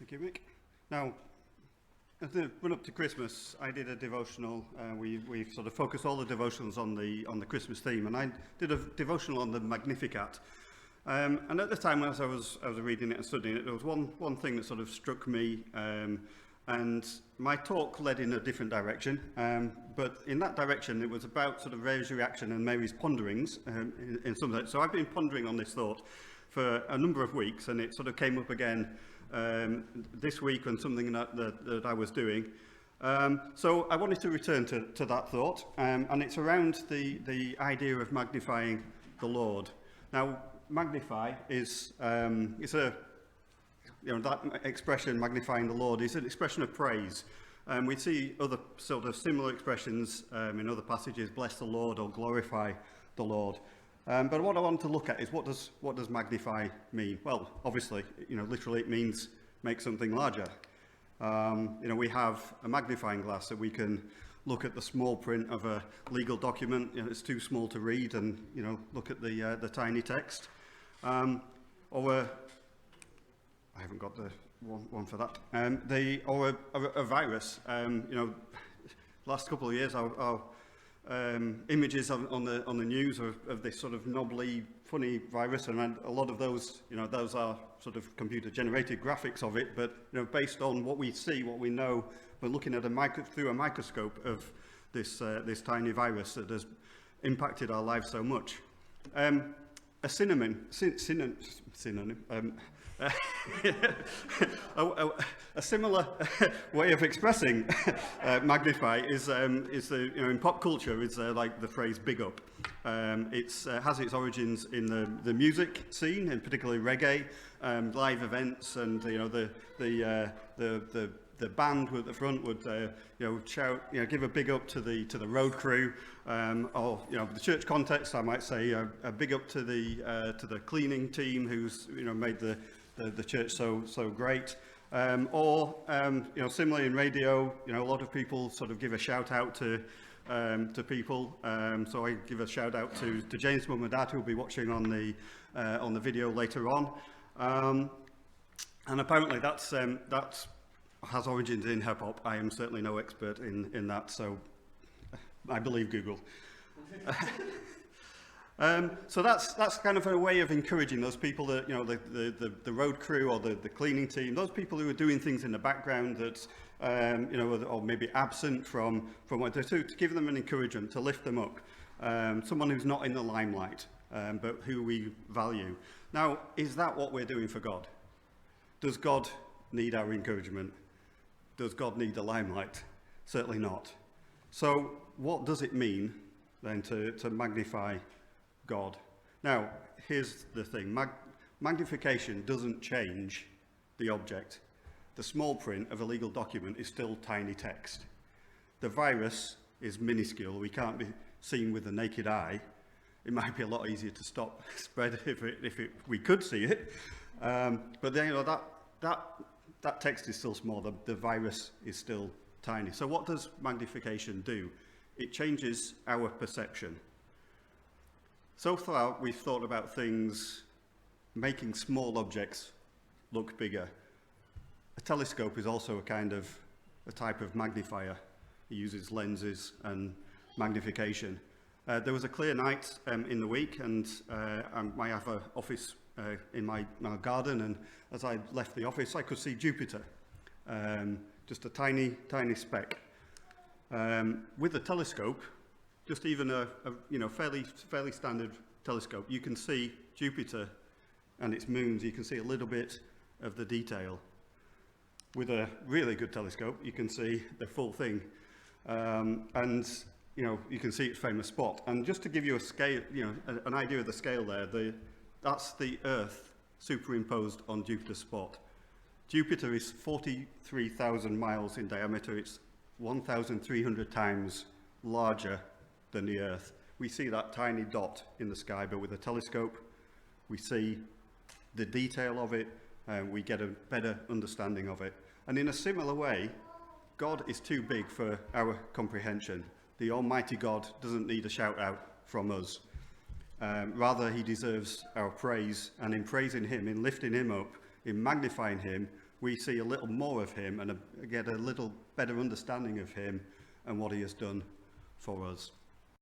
Thank you, Mick. Now, as the run up to Christmas, I did a devotional. We've sort of focused all the devotionals on the Christmas theme, and I did a devotional on the Magnificat. And at the time, as I was reading it and studying it, there was one thing that sort of struck me, and my talk led in a different direction. But in that direction, it was about sort of Mary's reaction and Mary's ponderings in some sense. So I've been pondering on this thought for a number of weeks, and it sort of came up again this week on something that I was doing. So I wanted to return to that thought, and it's around the idea of magnifying the Lord. Now, magnify is that expression, magnifying the Lord, is an expression of praise. We see other sort of similar expressions in other passages: bless the Lord or glorify the Lord. But what I want to look at is what does magnify mean? Well, obviously, literally it means make something larger. We have a magnifying glass that we can look at the small print of a legal document. It's too small to read, and look at the tiny text. Or I haven't got the one for that. Or a virus. Last couple of years, our images on the news of this sort of knobbly, funny virus, and a lot of those, those are sort of computer-generated graphics of it, but based on what we see, what we know, we're looking at through a microscope of this tiny virus that has impacted our lives so much. A synonym. A similar way of expressing magnify is in pop culture is like the phrase "big up." It has its origins in the music scene, and particularly reggae, live events, and the band at the front would shout, give a big up to the road crew, or the church context, I might say a big up to the cleaning team who's made the church so great. Or similarly in radio, a lot of people sort of give a shout out to people. So I give a shout out to Jane's mum and dad, who will be watching on the video later on. And apparently that has origins in hip hop. I am certainly no expert in that, so I believe Google. So that's kind of a way of encouraging those people that the road crew or the cleaning team, those people who are doing things in the background that or maybe absent from what they do, to give them an encouragement, to lift them up. Someone who's not in the limelight, but who we value. Now, is that what we're doing for God? Does God need our encouragement? Does God need the limelight? Certainly not. So what does it mean then to magnify God? Now, here's the thing. Magnification doesn't change the object. The small print of a legal document is still tiny text. The virus is minuscule. We can't be seen with the naked eye. It might be a lot easier to stop spread if we could see it. But then, that text is still small. The virus is still tiny. So what does magnification do? It changes our perception. So far, we've thought about things making small objects look bigger. A telescope is also a type of magnifier. It uses lenses and magnification. There was a clear night in the week, and I have an office in my garden, and as I left the office, I could see Jupiter, just a tiny speck. With a telescope, just even a fairly standard telescope, you can see Jupiter and its moons. You can see a little bit of the detail. With a really good telescope, you can see the full thing, and you can see its famous spot. And just to give you a scale, an idea of the scale there, that's the Earth superimposed on Jupiter's spot. Jupiter is 43,000 miles in diameter. It's 1,300 times larger than the Earth. We see that tiny dot in the sky, but with a telescope, we see the detail of it, and we get a better understanding of it. And in a similar way, God is too big for our comprehension. The Almighty God doesn't need a shout out from us. Rather, he deserves our praise, and in praising him, in lifting him up, in magnifying him, we see a little more of him and get a little better understanding of him and what he has done for us.